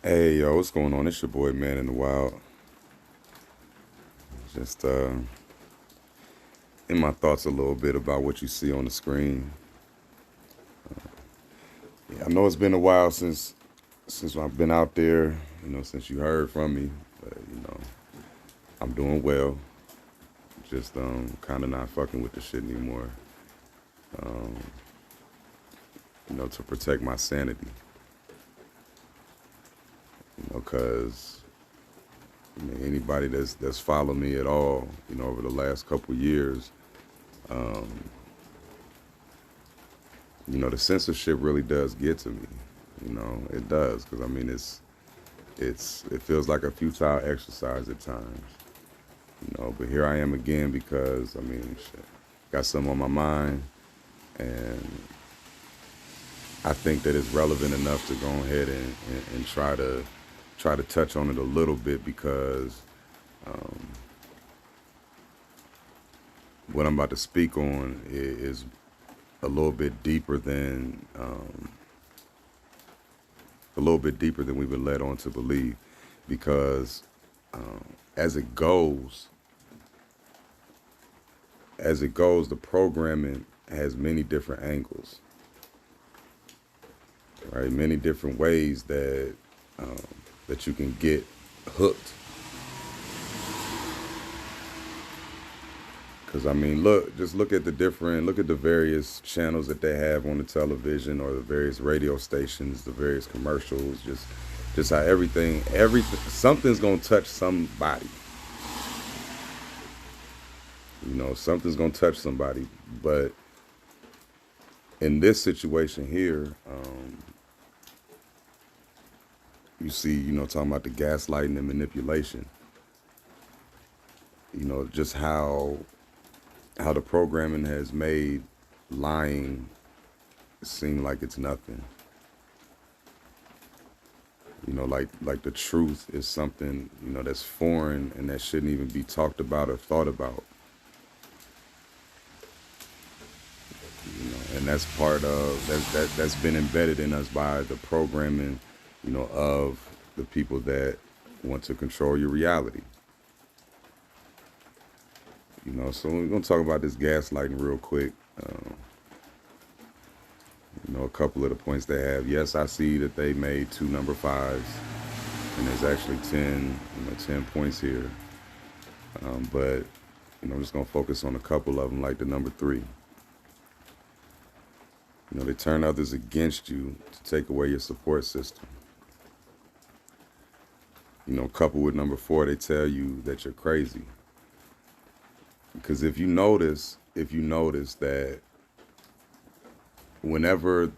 Hey, yo, what's going on? It's your boy, Man in the Wild. Just in my thoughts a little bit about what you see on the screen. Yeah, I know it's been a while since I've been out there, since you heard from me, but I'm doing well. Just kind of not fucking with the shit anymore. Um, to protect my sanity. Cause anybody that's followed me at all, over the last couple years, um, the censorship really does get to me. It does, because it feels like a futile exercise at times. But here I am again because shit, got something on my mind, and I think that it's relevant enough to go ahead and try to touch on it a little bit because um, what I'm about to speak on is a little bit deeper than we've been led on to believe, because um, as it goes, the programming has many different angles, right? Many different ways um, that you can get hooked. Because look at the various channels that they have on the television, or the various radio stations, the various commercials, just how everything, something's gonna touch somebody. Something's gonna touch somebody. But in this situation here, you see, talking about the gaslighting and manipulation. Just how the programming has made lying seem like it's nothing. Like the truth is something, that's foreign and that shouldn't even be talked about or thought about. And that's part of that's been embedded in us by the programming, of the people that want to control your reality. So we're gonna talk about this gaslighting real quick. A couple of the points they have. Yes, I see that they made 2 number 5s, and there's actually 10 points here. But I'm just gonna focus on a couple of them, like the number 3. They turn others against you to take away your support system. Coupled with number 4, they tell you that you're crazy. Because if you notice that whenever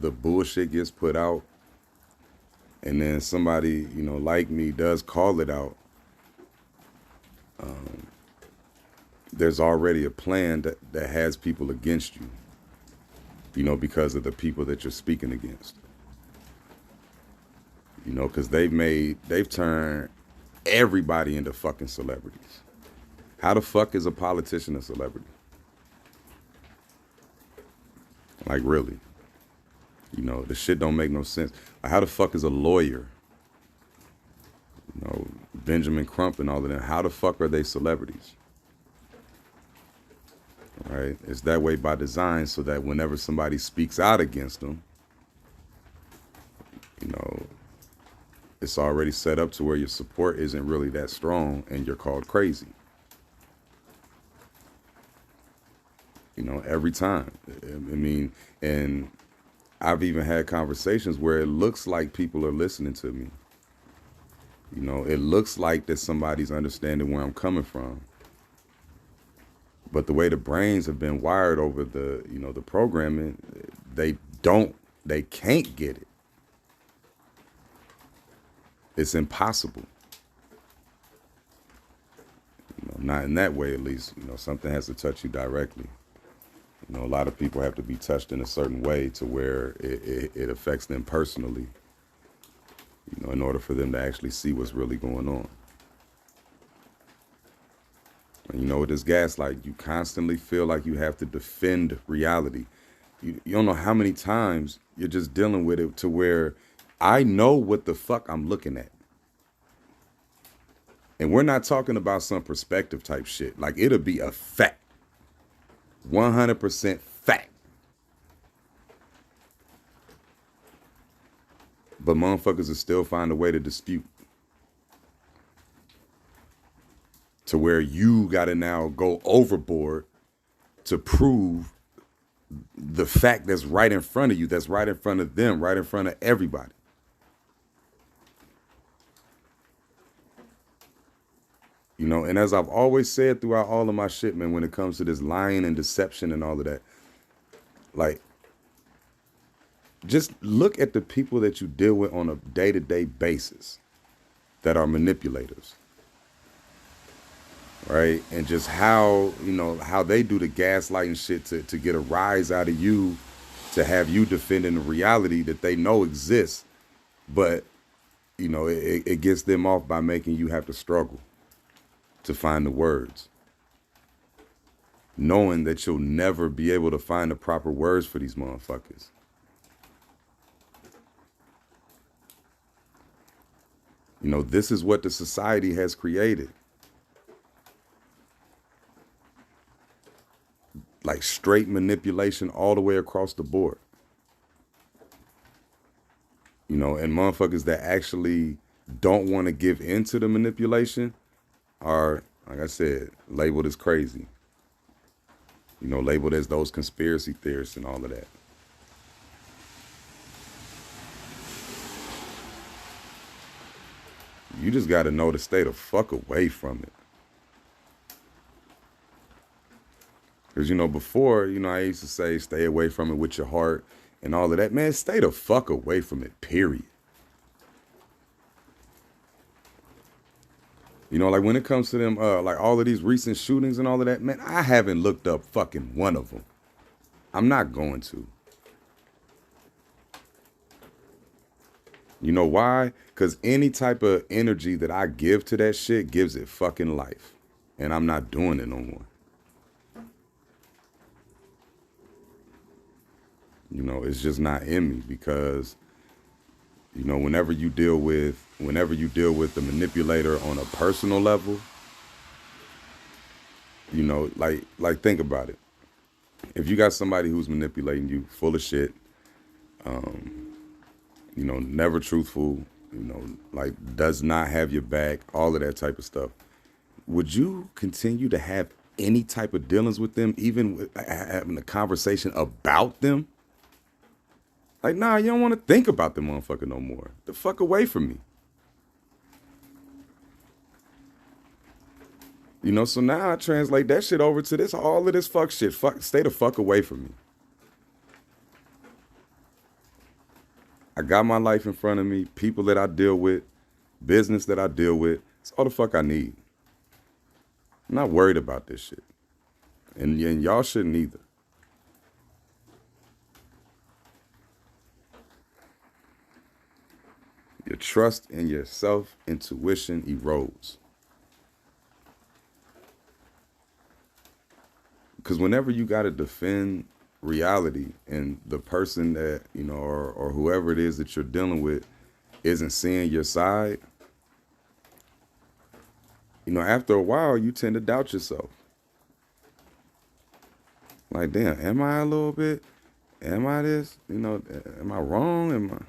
the bullshit gets put out, and then somebody, like me, does call it out, there's already a plan that has people against you, because of the people that you're speaking against. Because they've turned everybody into fucking celebrities. How the fuck is a politician a celebrity? Like, really? The shit don't make no sense. How the fuck is a lawyer? Benjamin Crump and all of them. How the fuck are they celebrities? Right? It's that way by design, so that whenever somebody speaks out against them, it's already set up to where your support isn't really that strong, and you're called crazy. Every time. And I've even had conversations where it looks like people are listening to me. It looks like that somebody's understanding where I'm coming from. But the way the brains have been wired over the programming, they can't get it. It's impossible. Not in that way, at least. Something has to touch you directly. A lot of people have to be touched in a certain way to where it affects them personally, in order for them to actually see what's really going on. And with this gaslight, you constantly feel like you have to defend reality. You don't know how many times you're just dealing with it to where I know what the fuck I'm looking at. And we're not talking about some perspective type shit. Like, it'll be a fact. 100% fact. But motherfuckers will still find a way to dispute. To where you gotta now go overboard to prove the fact that's right in front of you, that's right in front of them, right in front of everybody. You know, and as I've always said throughout all of my shit, man, when it comes to this lying and deception and all of that, like, just look at the people that you deal with on a day-to-day basis that are manipulators, right? And just how, you know, how they do the gaslighting shit to get a rise out of you, to have you defending the reality that they know exists, but, you know, it gets them off by making you have to struggle to find the words, knowing that you'll never be able to find the proper words for these motherfuckers. You know, this is what the society has created. Like, straight manipulation all the way across the board. You know, and motherfuckers that actually don't want to give into the manipulation are, like I said, labeled as crazy. You know, labeled as those conspiracy theorists and all of that. You just got to know to stay the fuck away from it. Because, you know, before, you know, I used to say stay away from it with your heart and all of that. Man, stay the fuck away from it, period. You know, like when it comes to them, like all of these recent shootings and all of that, man, I haven't looked up fucking one of them. I'm not going to. You know why? Because any type of energy that I give to that shit gives it fucking life. And I'm not doing it no more. You know, it's just not in me because, you know, whenever you deal with the manipulator on a personal level, you know, like think about it. If you got somebody who's manipulating you, full of shit, you know, never truthful, you know, like does not have your back, all of that type of stuff, would you continue to have any type of dealings with them, even with, having a conversation about them? Like, nah, you don't want to think about the motherfucker no more. The fuck away from me. You know, so now I translate that shit over to this, all of this fuck shit. Fuck, stay the fuck away from me. I got my life in front of me, people that I deal with, business that I deal with. It's all the fuck I need. I'm not worried about this shit. And y'all shouldn't either. Your trust in your self-intuition erodes. Because whenever you got to defend reality and the person that, you know, or whoever it is that you're dealing with isn't seeing your side, you know, after a while, you tend to doubt yourself. Like, damn, am I a little bit? Am I this? You know, am I wrong?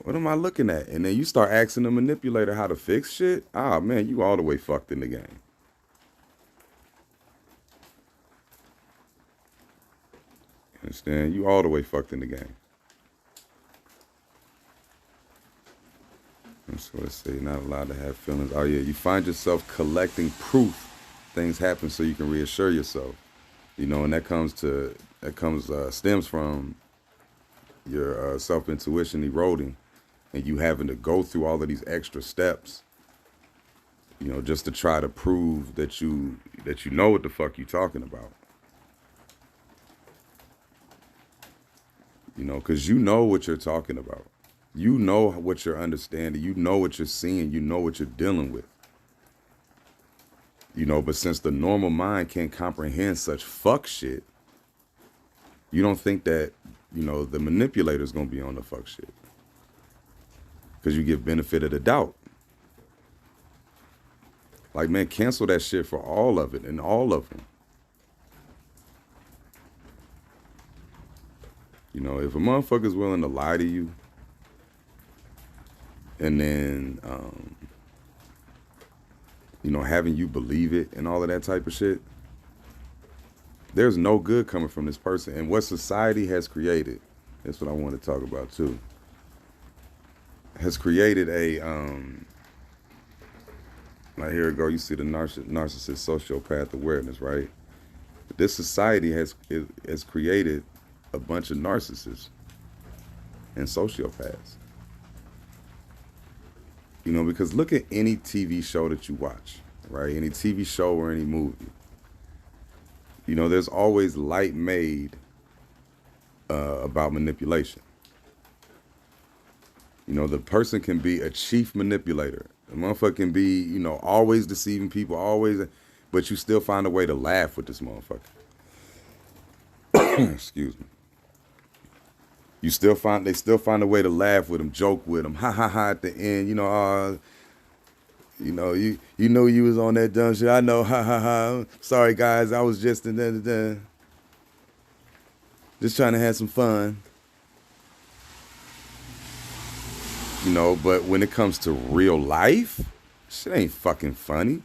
What am I looking at? And then you start asking the manipulator how to fix shit. Ah, man, you all the way fucked in the game. Understand? You all the way fucked in the game. So let's say you're not allowed to have feelings. Oh yeah, you find yourself collecting proof things happen so you can reassure yourself. You know, and stems from your self-intuition eroding and you having to go through all of these extra steps, you know, just to try to prove that you know what the fuck you talking about. You know, because you know what you're talking about. You know what you're understanding. You know what you're seeing. You know what you're dealing with. You know, but since the normal mind can't comprehend such fuck shit, you don't think that, you know, the manipulator's going to be on the fuck shit. because you give benefit of the doubt. Like, man, cancel that shit for all of it and all of them. You know, if a motherfucker's willing to lie to you and then, you know, having you believe it and all of that type of shit, there's no good coming from this person. And what society has created, that's what I want to talk about too, has created a, like, here we go, you see the narcissist sociopath awareness, right? This society has created a bunch of narcissists and sociopaths. You know, because look at any TV show that you watch, right? Any TV show or any movie. You know, there's always light made about manipulation. You know, the person can be a chief manipulator. The motherfucker can be, you know, always deceiving people, always, but you still find a way to laugh with this motherfucker. Excuse me. They still find a way to laugh with him, joke with him, ha ha ha at the end, you know, you know you was on that dumb shit. I know, ha ha ha. Sorry guys, I was just just trying to have some fun. You know, but when it comes to real life, shit ain't fucking funny.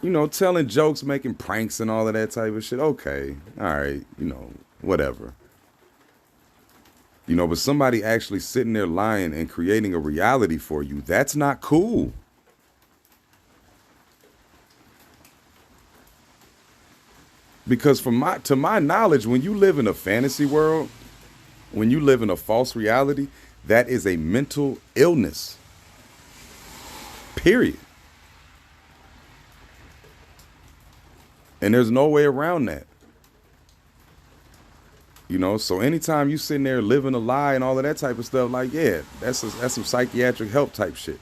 You know, telling jokes, making pranks and all of that type of shit. Okay, all right, you know, whatever. You know, but somebody actually sitting there lying and creating a reality for you, that's not cool. Because to my knowledge, when you live in a fantasy world, when you live in a false reality, that is a mental illness. Period. And there's no way around that. You know, so anytime you sitting there living a lie and all of that type of stuff, like, yeah, that's some psychiatric help type shit.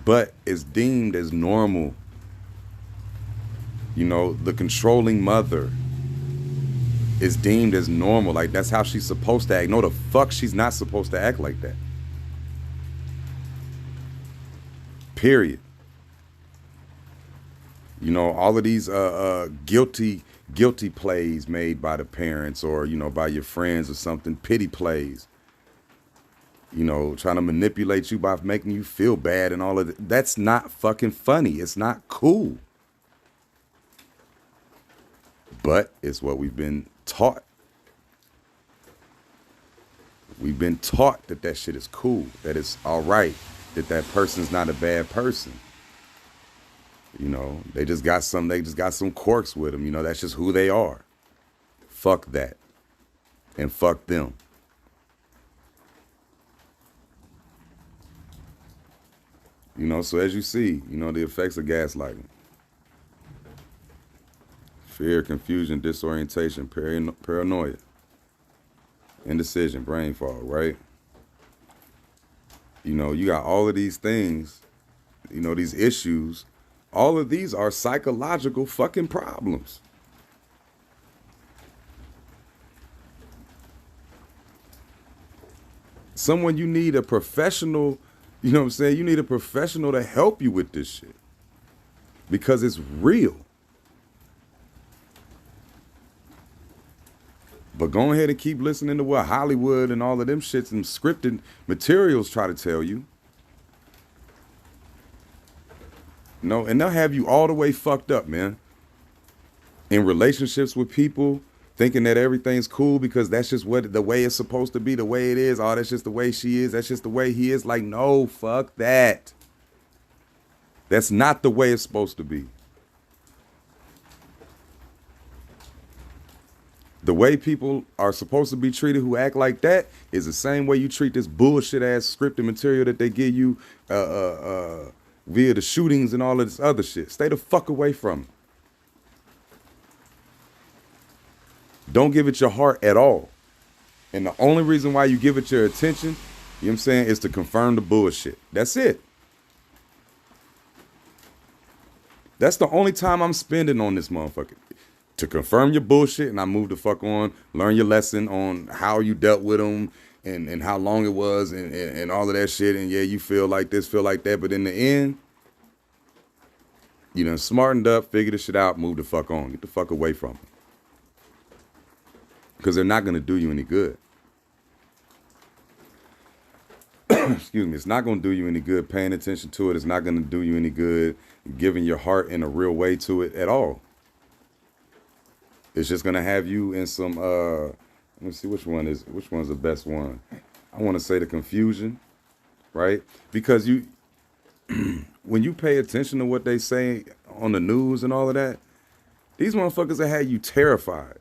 But it's deemed as normal. You know, the controlling mother is deemed as normal. Like, that's how she's supposed to act. No, the fuck, she's not supposed to act like that. Period. You know, all of these guilty plays made by the parents or, you know, by your friends or something, pity plays, you know, trying to manipulate you by making you feel bad and all of that. That's not fucking funny. It's not cool. But it's what we've been taught. We've been taught that shit is cool, that it's all right, that person's not a bad person. You know, they just got some quirks with them. You know, that's just who they are. Fuck that. And fuck them. You know, so as you see, you know, the effects of gaslighting. Fear, confusion, disorientation, paranoia, indecision, brain fog, right? You know, you got all of these things, you know, these issues. All of these are psychological fucking problems. Someone, you need a professional, you know what I'm saying? You need a professional to help you with this shit. Because it's real. But go ahead and keep listening to what Hollywood and all of them shits and scripted materials try to tell you. No, and they'll have you all the way fucked up, man. In relationships with people, thinking that everything's cool because that's just the way it's supposed to be, the way it is. Oh, that's just the way she is. That's just the way he is. Like, no, fuck that. That's not the way it's supposed to be. The way people are supposed to be treated who act like that is the same way you treat this bullshit ass scripted material that they give you via the shootings and all of this other shit. Stay the fuck away from it. Don't give it your heart at all. And the only reason why you give it your attention, you know what I'm saying, is to confirm the bullshit. That's it. That's the only time I'm spending on this motherfucker. to confirm your bullshit, and I move the fuck on, learn your lesson on how you dealt with them and how long it was and all of that shit. And yeah, you feel like this, feel like that. But in the end, you done smartened up, figure the shit out, move the fuck on. Get the fuck away from them. Because they're not going to do you any good. Excuse me. It's not going to do you any good paying attention to it. It's not going to do you any good giving your heart in a real way to it at all. It's just going to have you in some, let me see which one's the best one. I want to say the confusion, right? Because when you pay attention to what they say on the news and all of that, these motherfuckers that had you terrified,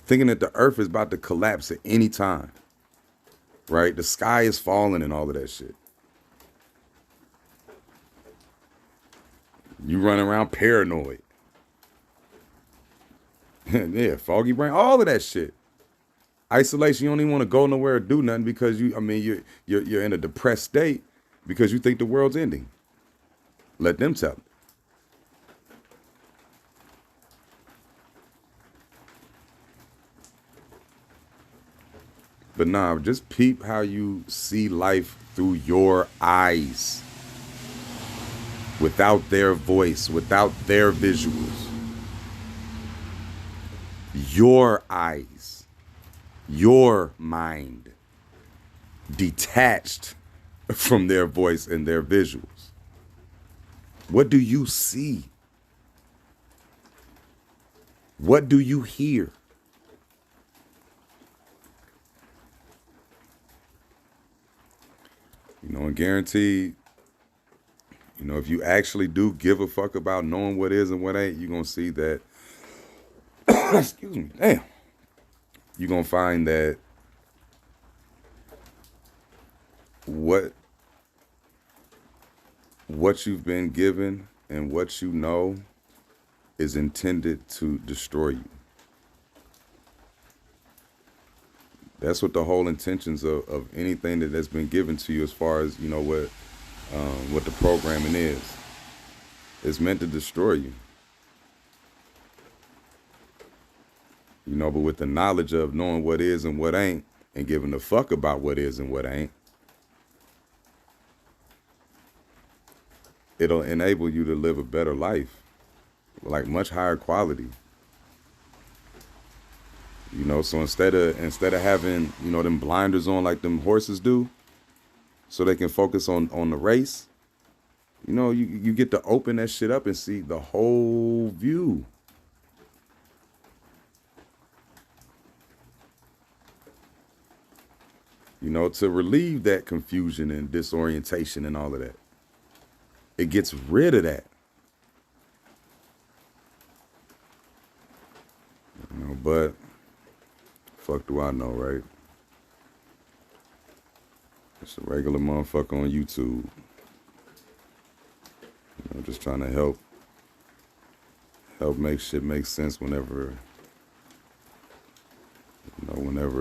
thinking that the earth is about to collapse at any time, right? The sky is falling and all of that shit. You running around paranoid. Yeah, foggy brain, all of that shit. Isolation, you don't even want to go nowhere or do nothing because you're in a depressed state because you think the world's ending. Let them tell it. But nah, just peep how you see life through your eyes. Without their voice, without their visuals. Your eyes, your mind, detached from their voice and their visuals. What do you see? What do you hear? And guaranteed, if you actually do give a fuck about knowing what is and what ain't, you're going to see that, excuse me, damn. You're going to find that what you've been given and what you know is intended to destroy you. That's what the whole intentions of anything that's been given to you as far as, what the programming is. It's meant to destroy you. But with the knowledge of knowing what is and what ain't and giving a fuck about what is and what ain't, it'll enable you to live a better life, like much higher quality. So instead of having, them blinders on like them horses do, so they can focus on the race, you get to open that shit up and see the whole view. To relieve that confusion and disorientation and all of that. It gets rid of that. But fuck do I know, right? It's a regular motherfucker on YouTube. Just trying to help make shit make sense whenever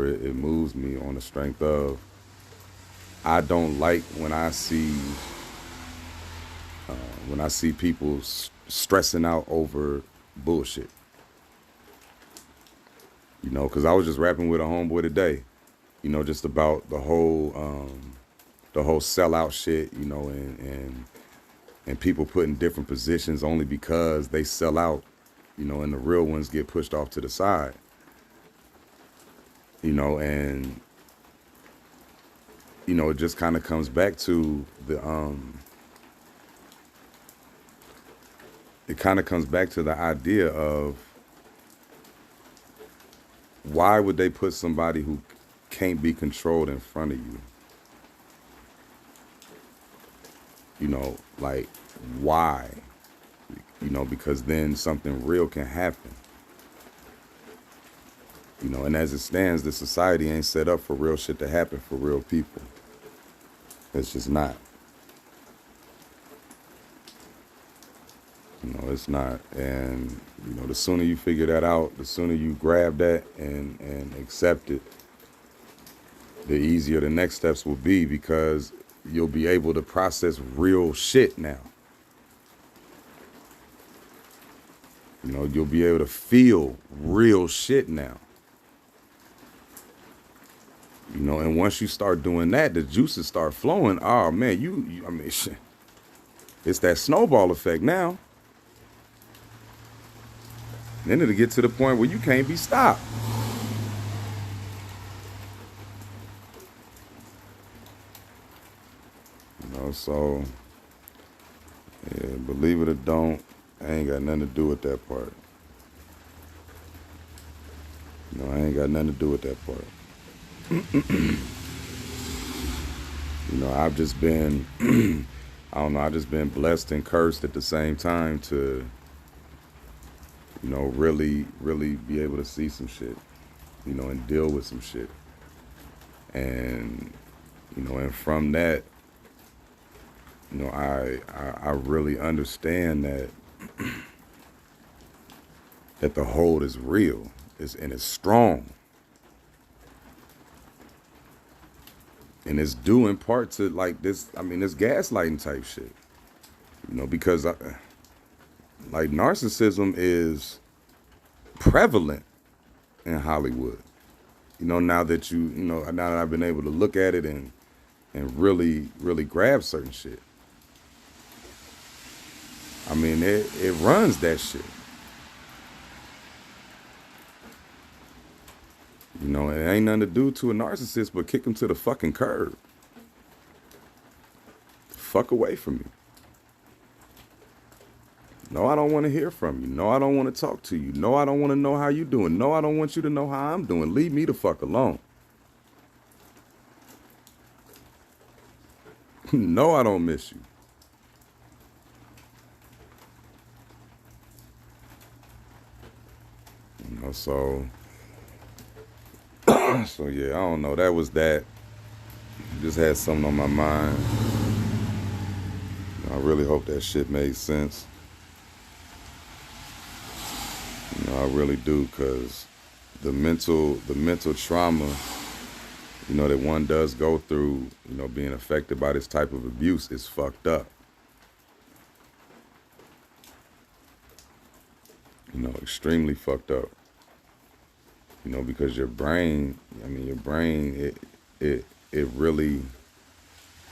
it moves me on the strength of, I don't like when I see people stressing out over bullshit. Because I was just rapping with a homeboy today, just about the whole sellout shit, and people put in different positions only because they sell out, and the real ones get pushed off to the side. And it just kind of comes back to the idea of, why would they put somebody who can't be controlled in front of you? Like, why? Because then something real can happen. And as it stands, the society ain't set up for real shit to happen for real people. It's just not. It's not. And, the sooner you figure that out, the sooner you grab that and accept it, the easier the next steps will be, because you'll be able to process real shit now. You know, you'll be able to feel real shit now. You know, and once you start doing that, the juices start flowing. Oh man, I mean, shit, it's that snowball effect now. Then it'll get to the point where you can't be stopped. You know, so yeah, believe it or don't, I ain't got nothing to do with that part. You know, I ain't got nothing to do with that part. You know, I've just been, I don't know, I've just been blessed and cursed at the same time to, you know, really, really be able to see some shit, you know, and deal with some shit. And, you know, and from that, you know, I really understand that that the hold is real, and it's strong. And it's due in part to like this, I mean, this gaslighting type shit. You know, because like narcissism is prevalent in Hollywood. You know, now that now that I've been able to look at it and really, really grab certain shit. I mean, it runs that shit. You know, it ain't nothing to do to a narcissist but kick him to the fucking curb. Fuck away from me. No, I don't want to hear from you. No, I don't want to talk to you. No, I don't want to know how you doing. No, I don't want you to know how I'm doing. Leave me the fuck alone. No, I don't miss you. You know, so yeah, I don't know. That was that. Just had something on my mind. I really hope that shit made sense. You know, I really do, because the mental trauma, you know, that one does go through, you know, being affected by this type of abuse is fucked up. You know, extremely fucked up. You know, because your brain, it really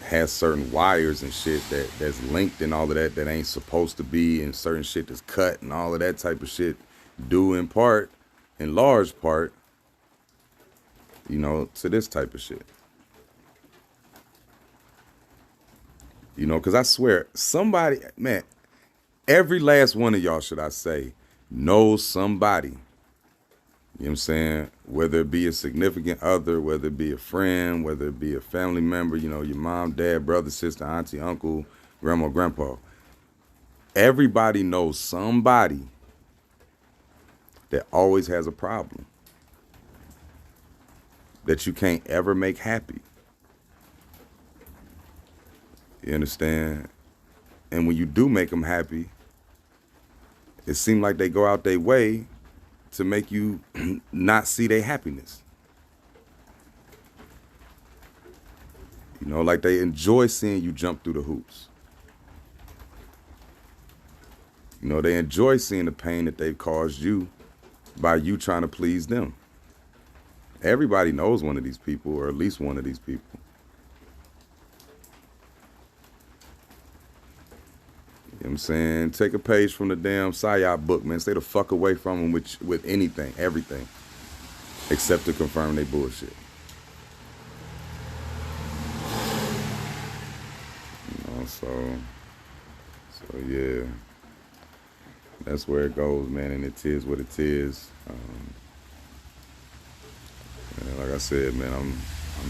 has certain wires and shit that's linked and all of that ain't supposed to be, and certain shit that's cut and all of that type of shit, due in part, in large part, you know, to this type of shit. You know, because I swear, somebody, man, every last one of y'all, should I say, knows somebody. You know what I'm saying? Whether it be a significant other, whether it be a friend, whether it be a family member, you know, your mom, dad, brother, sister, auntie, uncle, grandma, grandpa. Everybody knows somebody that always has a problem that you can't ever make happy. You understand? And when you do make them happy, it seems like they go out their way to make you not see their happiness. You know, like they enjoy seeing you jump through the hoops. You know, they enjoy seeing the pain that they've caused you by you trying to please them. Everybody knows one of these people, or at least one of these people. You know what I'm saying? Take a page from the damn psyop book, man. Stay the fuck away from them with anything, everything, except to confirm they bullshit. You know, so yeah, that's where it goes, man, and it is what it is. Like I said, man, I'm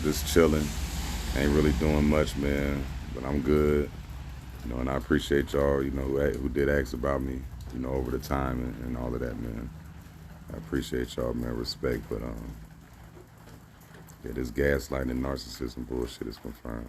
just chilling. Ain't really doing much, man, but I'm good. You know, and I appreciate y'all, you know, who did ask about me, you know, over the time and all of that, man. I appreciate y'all, man, respect, but yeah, this gaslighting and narcissism bullshit is confirmed.